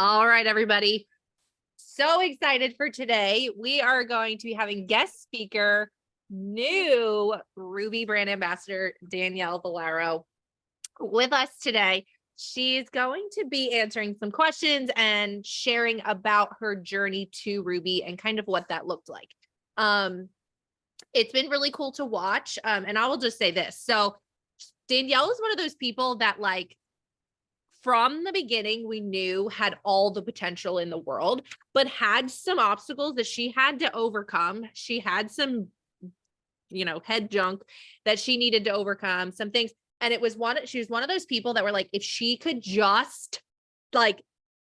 All right, everybody. So excited for today. We are going to be having guest speaker, new Ruby brand ambassador, Danielle Valero, with us today. She's going to be answering some questions and sharing about her journey to Ruby and kind of what that looked like. It's been really cool to watch. And I will just say this. So Danielle is one of those people that from the beginning, we knew had all the potential in the world, but had some obstacles that she had to overcome. She had some, head junk that she needed to overcome, some things. And she was one of those people that were like, if she could just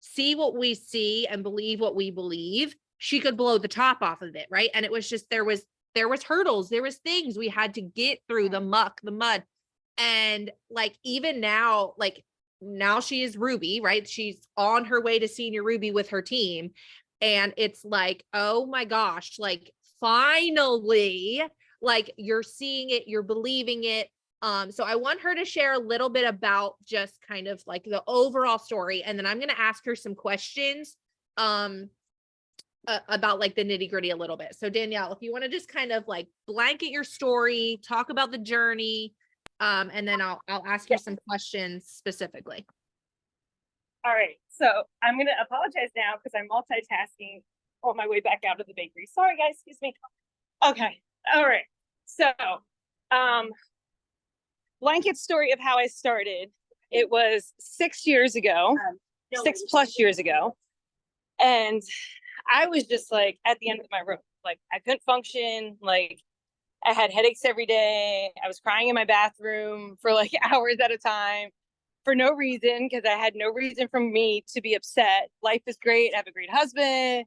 see what we see and believe what we believe, she could blow the top off of it. Right. And it was just, there was hurdles, there was things we had to get through, the muck, the mud. And even now, now she is Ruby, right? She's on her way to senior Ruby with her team. And it's oh my gosh, finally, you're seeing it, you're believing it. So I want her to share a little bit about just kind of the overall story. And then I'm going to ask her some questions, about the nitty gritty a little bit. So Danielle, if you want to just kind of blanket your story, talk about the journey, and then I'll ask you some questions specifically. All right. So I'm going to apologize now because I'm multitasking on my way back out of the bakery. Sorry, guys. Excuse me. Okay. All right. So, blanket story of how I started. It was 6 years ago, 6+ years ago. And I was just at the end of my rope. I couldn't function. I had headaches every day. I was crying in my bathroom for hours at a time for no reason, because I had no reason for me to be upset. Life is great. I have a great husband.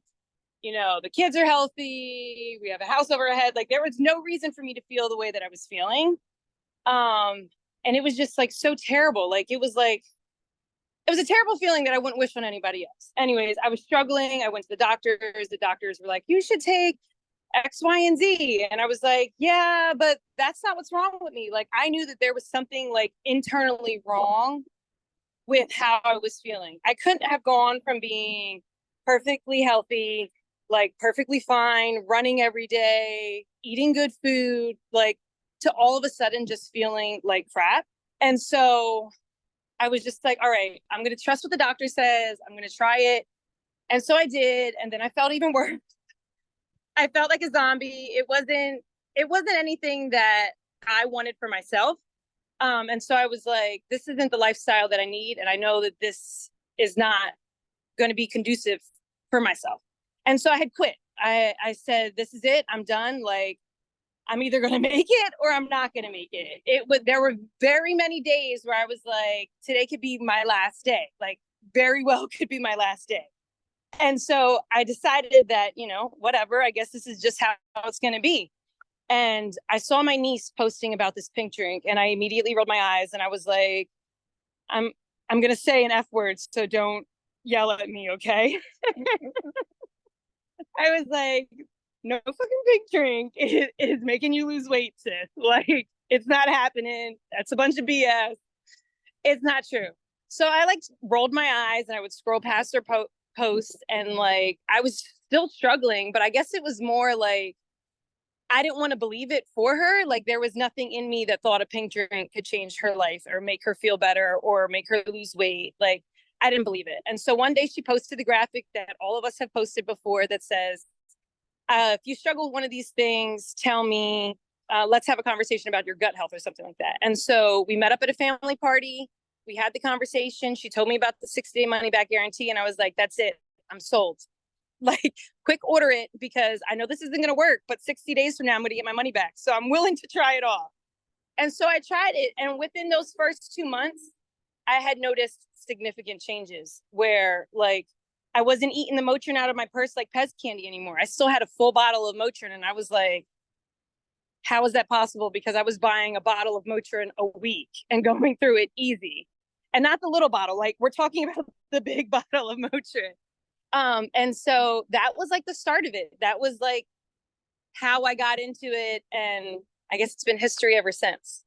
The kids are healthy. We have a house over our head. There was no reason for me to feel the way that I was feeling. And it was just so terrible. It was a terrible feeling that I wouldn't wish on anybody else. Anyways, I was struggling. I went to the doctors. The doctors were like, you should take X, Y, and Z. And I was like, yeah, but that's not what's wrong with me. I knew that there was something internally wrong with how I was feeling. I couldn't have gone from being perfectly healthy, perfectly fine, running every day, eating good food, to all of a sudden just feeling like crap. And so I was just all right, I'm going to trust what the doctor says. I'm going to try it. And so I did. And then I felt even worse. I felt like a zombie. It wasn't anything that I wanted for myself. And so I was like, this isn't the lifestyle that I need. And I know that this is not going to be conducive for myself. And so I had quit. I said, this is it. I'm done. I'm either going to make it or I'm not going to make it. There were very many days where I was like, today could be my last day. Very well could be my last day. And so I decided that, whatever, I guess this is just how it's going to be. And I saw my niece posting about this pink drink, and I immediately rolled my eyes, and I was like, I'm going to say an F word, so don't yell at me, okay? I was like, no fucking pink drink. It is making you lose weight, sis. It's not happening. That's a bunch of BS. It's not true. So I rolled my eyes, and I would scroll past her post, and I was still struggling, but I guess it was more I didn't want to believe it for her. There was nothing in me that thought a pink drink could change her life or make her feel better or make her lose weight. I didn't believe it. And so one day she posted the graphic that all of us have posted before that says, if you struggle with one of these things, tell me, let's have a conversation about your gut health or something like that. And so we met up at a family party. We had the conversation. She told me about the 60-day money back guarantee. And I was like, that's it. I'm sold. Quick order it, because I know this isn't going to work, but 60 days from now, I'm going to get my money back. So I'm willing to try it all. And so I tried it. And within those first 2 months, I had noticed significant changes where I wasn't eating the Motrin out of my purse like Pez candy anymore. I still had a full bottle of Motrin. And I was like, how is that possible? Because I was buying a bottle of Motrin a week and going through it easy. And not the little bottle. We're talking about the big bottle of Motrin. And so that was the start of it. That was how I got into it. And I guess it's been history ever since.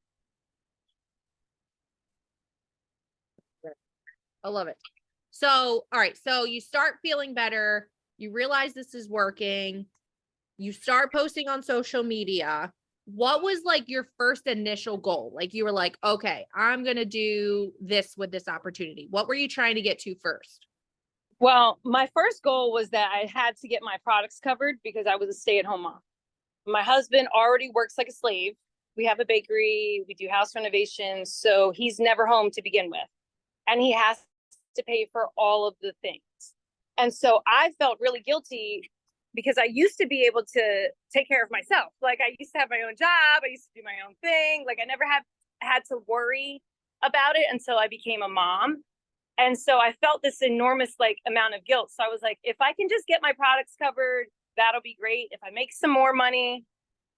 I love it. So, all right. So you start feeling better. You realize this is working. You start posting on social media. What was like your first initial goal? Like you were like, okay, I'm going to do this with this opportunity. What were you trying to get to first? Well, my first goal was that I had to get my products covered because I was a stay-at-home mom. My husband already works like a slave. We have a bakery, we do house renovations, so he's never home to begin with. And he has to pay for all of the things. And so I felt really guilty because I used to be able to take care of myself. Like I used to have my own job, I used to do my own thing. Like I never had to worry about it until I became a mom. And so I felt this enormous like amount of guilt. So I was like, if I can just get my products covered, that'll be great. If I make some more money,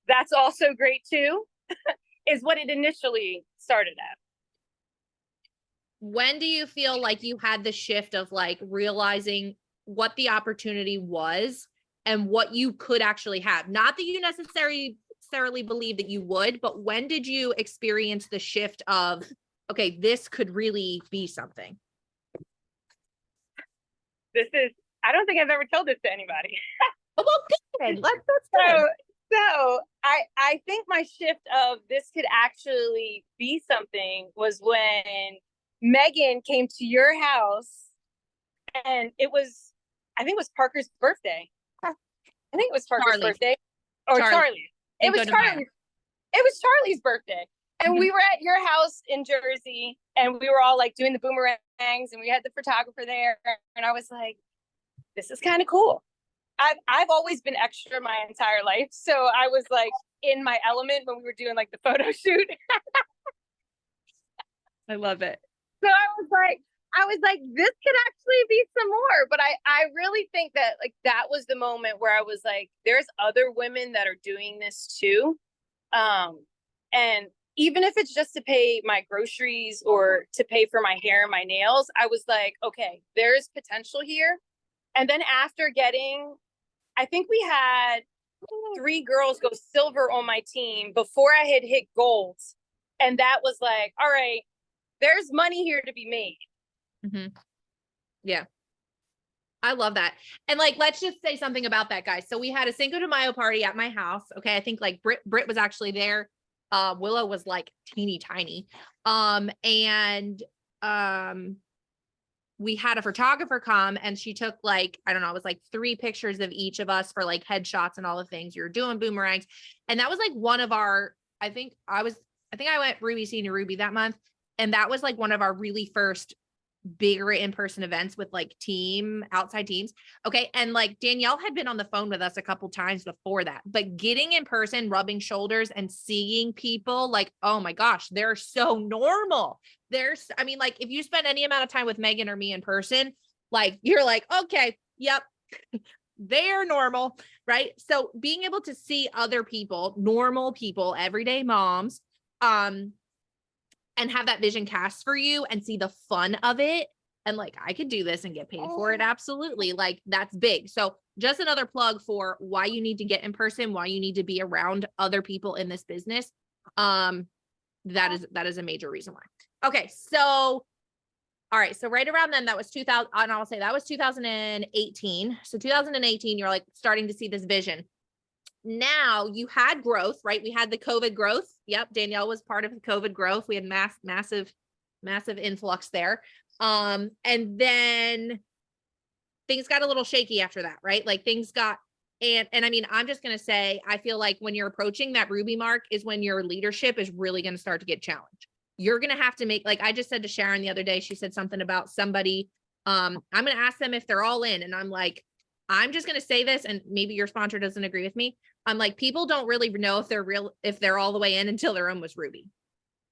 that's also great too, is what it initially started at. When do you feel like you had the shift of like realizing what the opportunity was and what you could actually have? Not that you necessarily believe that you would, but when did you experience the shift of, okay, this could really be something? I don't think I've ever told this to anybody. Oh, well, good. That's So, good. so I think my shift of this could actually be something was when Megan came to your house, and I think it was Parker's birthday. I think it was Parker's birthday or Charlie. It was Charlie. It was Charlie's birthday. And we were at your house in Jersey, and we were all like doing the boomerangs, and we had the photographer there. And I was like, this is kind of cool. I've always been extra my entire life. So I was like in my element when we were doing like the photo shoot. I love it. So I was like, this could actually be some more. But I really think that like that was the moment where I was like, there's other women that are doing this too. And even if it's just to pay my groceries or to pay for my hair and my nails, I was like, okay, there's potential here. And then after I think we had 3 girls go silver on my team before I had hit gold. And that was like, all right, there's money here to be made. Mm-hmm. Yeah. I love that. And like, let's just say something about that, guys. So we had a Cinco de Mayo party at my house. Okay. I think like Britt was actually there. Willow was like teeny tiny. We had a photographer come and she took like, I don't know, it was like 3 pictures of each of us for like headshots and all the things. You're doing boomerangs. And that was like one of our, I think I went Ruby Senior Ruby that month. And that was like one of our really first bigger in-person events with like outside teams. Okay. And like Danielle had been on the phone with us a couple times before that, but getting in person, rubbing shoulders and seeing people like, oh my gosh, they're so normal. I mean, like if you spend any amount of time with Megan or me in person, like you're like, okay, yep, they're normal. Right. So being able to see other people, normal people, everyday moms, and have that vision cast for you and see the fun of it. And like, I could do this and get paid for it. Absolutely. Like that's big. So just another plug for why you need to get in person, why you need to be around other people in this business. That is a major reason why. Okay. So, all right. So right around then that was 2000, and I'll say that was 2018. So 2018, you're like starting to see this vision. Now you had growth, right? We had the COVID growth. Yep. Danielle was part of the COVID growth. We had massive influx there. And then things got a little shaky after that, right? Like things got, and I mean, I'm just going to say, I feel like when you're approaching that Ruby mark is when your leadership is really going to start to get challenged. You're going to have to make, like I just said to Sharon the other day, she said something about somebody, I'm going to ask them if they're all in. And I'm like, I'm just going to say this, and maybe your sponsor doesn't agree with me. I'm like, people don't really know if they're all the way in until they're in with Ruby.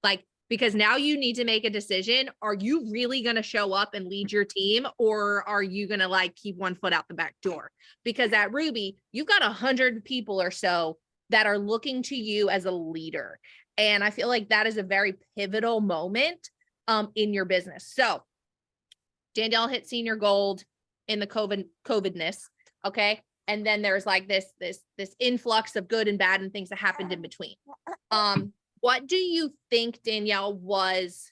Like, because now you need to make a decision. Are you really going to show up and lead your team, or are you going to like keep one foot out the back door? Because at Ruby, you've got 100 people or so that are looking to you as a leader. And I feel like that is a very pivotal moment in your business. So Danielle hit senior gold in the COVIDness. Okay. And then there's like this influx of good and bad and things that happened in between. What do you think, Danielle, was,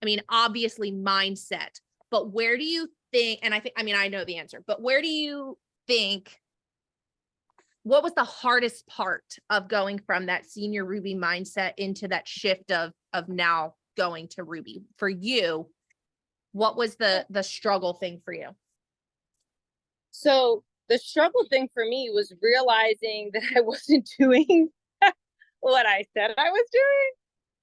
I mean, obviously mindset, but where do you think, and I mean, I know the answer, but where do you think, what was the hardest part of going from that senior Ruby mindset into that shift of now going to Ruby for you? What was the struggle thing for you? So the struggle thing for me was realizing that I wasn't doing what I said I was doing.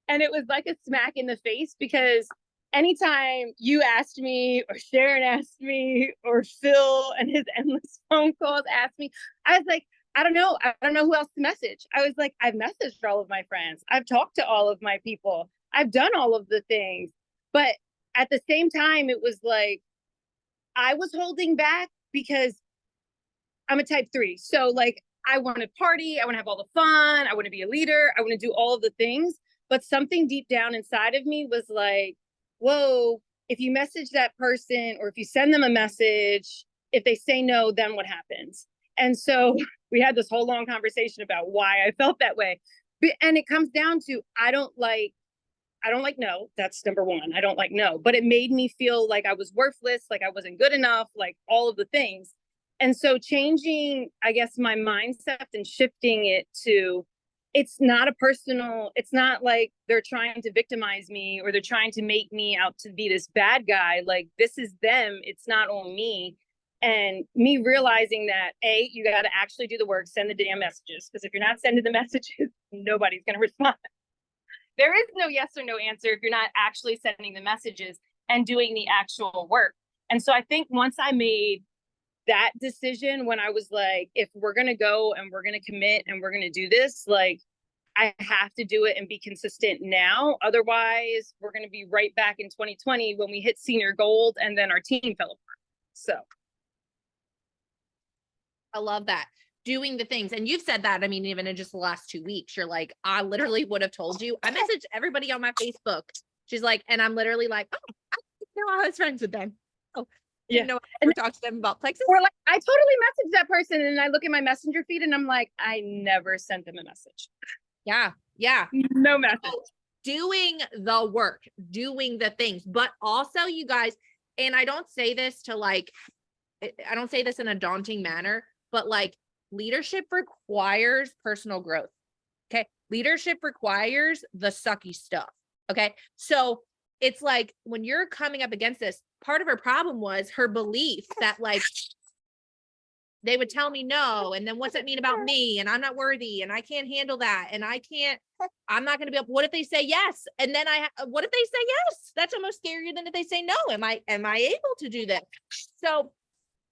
And it was like a smack in the face, because anytime you asked me or Sharon asked me or Phil and his endless phone calls asked me, I was like, I don't know. I don't know who else to message. I was like, I've messaged all of my friends. I've talked to all of my people. I've done all of the things. But at the same time, it was like, I was holding back because I'm a type 3. So like, I want to party. I want to have all the fun. I want to be a leader. I want to do all of the things. But something deep down inside of me was like, whoa, if you message that person or if you send them a message, if they say no, then what happens? And so we had this whole long conversation about why I felt that way. And it comes down to, I don't like no. That's number one. I don't like no. But it made me feel like I was worthless, like I wasn't good enough, like all of the things. And so changing, I guess, my mindset and shifting it to, it's not like they're trying to victimize me or they're trying to make me out to be this bad guy. Like, this is them. It's not on me. And me realizing that, you got to actually do the work, send the damn messages. Because if you're not sending the messages, nobody's going to respond. There is no yes or no answer if you're not actually sending the messages and doing the actual work. And so I think once I made that decision, when I was like, if we're going to go and we're going to commit and we're going to do this, like, I have to do it and be consistent now. Otherwise, we're going to be right back in 2020 when we hit senior gold and then our team fell apart. So I love that. Doing the things. And you've said that, I mean, even in just the last 2 weeks, you're like, I literally would have told you. I messaged everybody on my Facebook. She's like, and I'm literally like, oh, I didn't know I was friends with them. Oh, yeah. Didn't know I ever talked to them about Plexus. Or like, I totally messaged that person and I look at my messenger feed and I'm like, I never sent them a message. Yeah. Yeah. No message. Doing the work, doing the things, but also, you guys, and I don't say this to like, I don't say this in a daunting manner, but like, leadership requires personal growth. Okay. Leadership requires the sucky stuff. Okay. So it's like, when you're coming up against this, part of her problem was her belief that like, they would tell me no. And then what's that mean about me? And I'm not worthy and I can't handle that. And I'm not going to be able, what if they say yes? And then what if they say yes? That's almost scarier than if they say no. Am I able to do that? So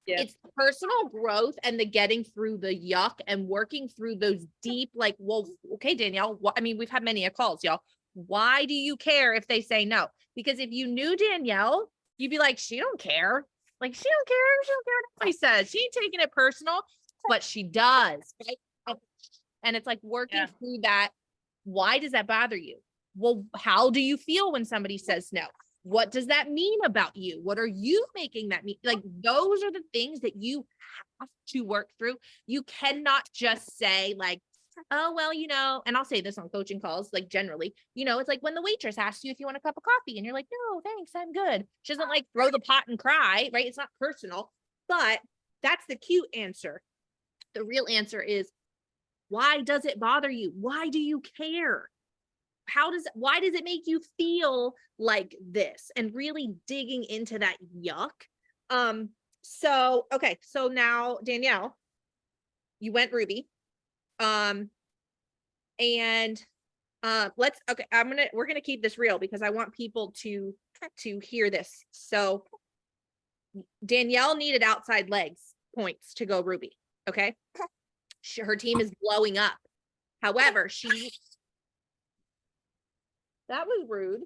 yeah. It's personal growth and the getting through the yuck and working through those deep, like, well, okay, Danielle, I mean, we've had many calls, y'all. Why do you care if they say no? Because if you knew Danielle, you'd be like, she don't care. Like, she don't care. She don't care what anybody says. She ain't taking it personal, but she does. Right? And it's like working through that. Why does that bother you? Well, how do you feel when somebody says no? What does that mean about you? What are you making that mean? Like, those are the things that you have to work through. You cannot just say like, oh, well, you know, and I'll say this on coaching calls, like generally, you know, it's like when the waitress asks you if you want a cup of coffee and you're like, no, thanks, I'm good. She doesn't like throw the pot and cry, right? It's not personal, but that's the cute answer. The real answer is, why does it bother you? Why do you care? Why does it make you feel like this? And really digging into that yuck. Okay. So now, Danielle, you went Ruby. We're going to keep this real because I want people to hear this. So Danielle needed outside legs points to go Ruby. Okay. Her team is blowing up. However, that was rude.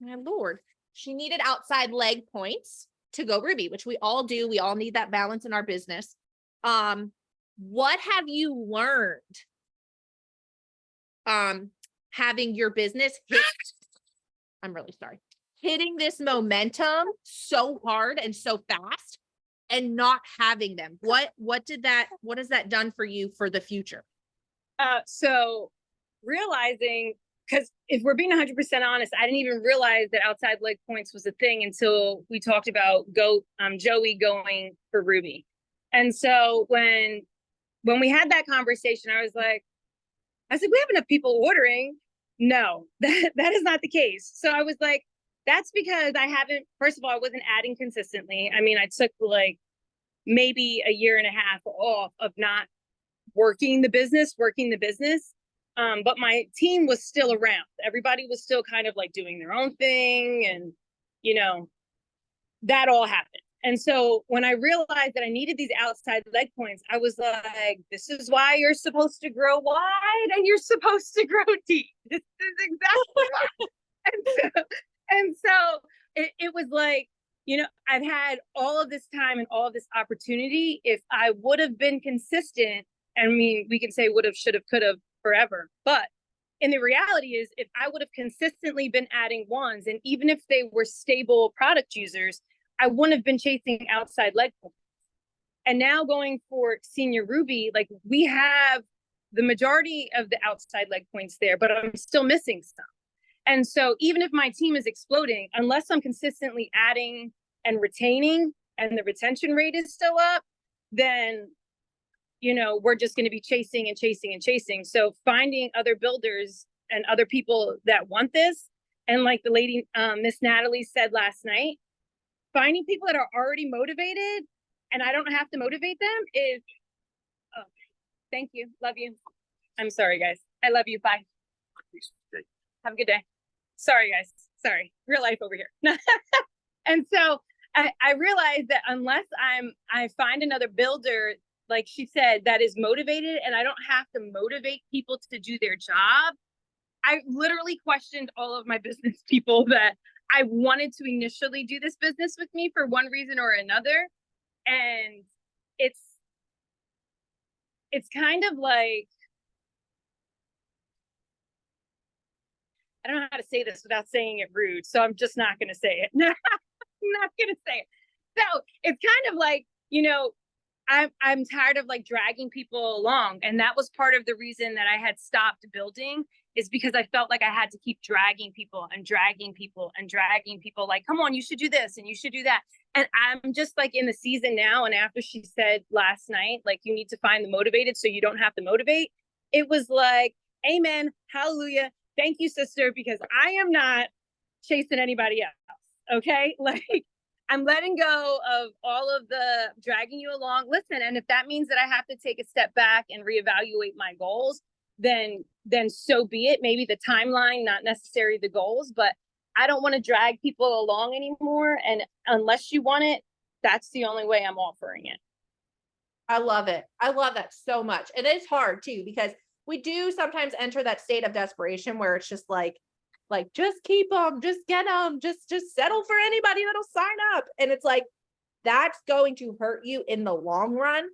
My Lord. She needed outside leg points to go Ruby, which we all do. We all need that balance in our business. What have you learned having your business hitting this momentum so hard and so fast and not having them? What has that done for you for the future? So realizing because if we're being 100% honest, I didn't even realize that outside leg points was a thing until we talked about Joey going for Ruby. And so when we had that conversation, I was like, we have enough people ordering. No, that is not the case. So I was like, that's because first of all, I wasn't adding consistently. I mean, I took like maybe a year and a half off of not working the business. But my team was still around. Everybody was still kind of like doing their own thing. And, that all happened. And so when I realized that I needed these outside leg points, I was like, this is why you're supposed to grow wide and you're supposed to grow deep. This is exactly why. And so it was like, I've had all of this time and all of this opportunity. If I would have been consistent, I mean, we can say would have, should have, could have forever. But in the reality is, if I would have consistently been adding ones, and even if they were stable product users, I wouldn't have been chasing outside leg points. And now going for Senior Ruby, like we have the majority of the outside leg points there, but I'm still missing some. And so even if my team is exploding, unless I'm consistently adding and retaining and the retention rate is still up, then, we're just going to be chasing and chasing and chasing. So finding other builders and other people that want this. And like the lady, Miss Natalie said last night, finding people that are already motivated and I don't have to motivate them is, oh, thank you. Love you. I'm sorry, guys. I love you. Bye. Have a good day. Sorry, guys. Sorry. Real life over here. And so I realized that unless I find another builder, like she said, that is motivated and I don't have to motivate people to do their job. I literally questioned all of my business people that I wanted to initially do this business with me for one reason or another. And it's kind of like, I don't know how to say this without saying it rude. So I'm just not going to say it. I'm not going to say it. So it's kind of like, I'm tired of like dragging people along. And that was part of the reason that I had stopped building, is because I felt like I had to keep dragging people and dragging people and dragging people. Like, come on, you should do this and you should do that. And I'm just like in the season now. And after she said last night, like, you need to find the motivated so you don't have to motivate. It was like, amen, hallelujah. Thank you, sister, because I am not chasing anybody else. Okay. Like, I'm letting go of all of the dragging you along. Listen, and if that means that I have to take a step back and reevaluate my goals, then so be it. Maybe the timeline, not necessarily the goals, but I don't want to drag people along anymore. And unless you want it, that's the only way I'm offering it. I love it. I love that so much. And it's hard too, because we do sometimes enter that state of desperation where it's just like, just keep them, just get them, just settle for anybody that'll sign up. And it's like, that's going to hurt you in the long run.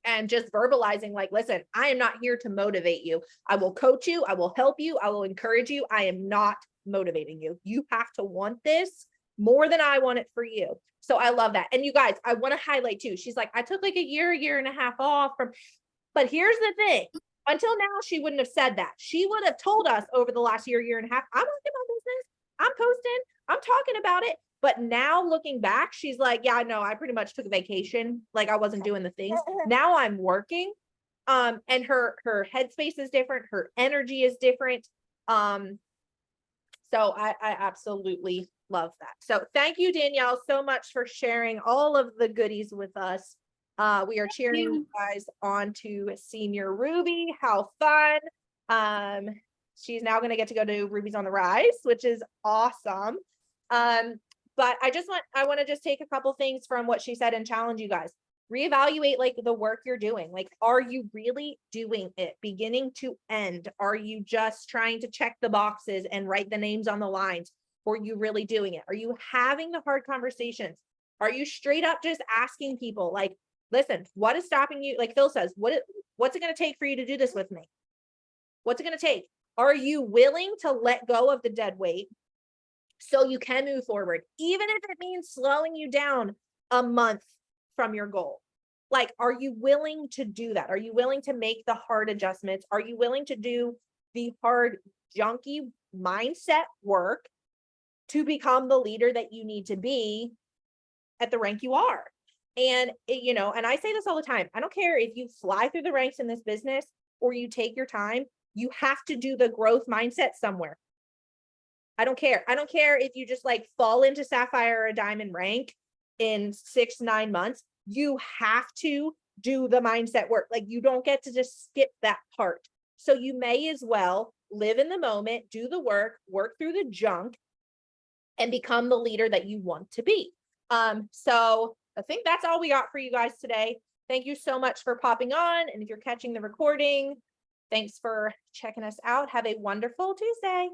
And just verbalizing like, listen, I am not here to motivate you. I will coach you. I will help you. I will encourage you. I am not motivating you. You have to want this more than I want it for you. So I love that. And you guys, I want to highlight too. She's like, I took like a year and a half off but here's the thing. Until now, she wouldn't have said that. She would have told us over the last year and a half, I'm working on business. I'm posting. I'm talking about it. But now looking back, she's like, yeah, no, I pretty much took a vacation. Like I wasn't doing the things. Now I'm working. And her headspace is different. Her energy is different. So I absolutely love that. So thank you, Danielle, so much for sharing all of the goodies with us. We are cheering you guys on to Senior Ruby. How fun. She's now going to get to go to Ruby's on the Rise, which is awesome. But I want to just take a couple things from what she said and challenge you guys. Reevaluate like the work you're doing. Like, are you really doing it beginning to end? Are you just trying to check the boxes and write the names on the lines? Or are you really doing it? Are you having the hard conversations? Are you straight up just asking people like, listen, what is stopping you? Like Phil says, what's it going to take for you to do this with me? What's it going to take? Are you willing to let go of the dead weight so you can move forward, even if it means slowing you down a month from your goal? Like, are you willing to do that? Are you willing to make the hard adjustments? Are you willing to do the hard junky mindset work to become the leader that you need to be at the rank you are. And and I say this all the time. I don't care if you fly through the ranks in this business or you take your time, you have to do the growth mindset somewhere. I don't care. I don't care if you just like fall into sapphire or a diamond rank in 6-9 months. You have to do the mindset work. Like you don't get to just skip that part. So you may as well live in the moment, do the work through the junk, and become the leader that you want to be. So I think that's all we got for you guys today. Thank you so much for popping on. And if you're catching the recording, thanks for checking us out. Have a wonderful Tuesday.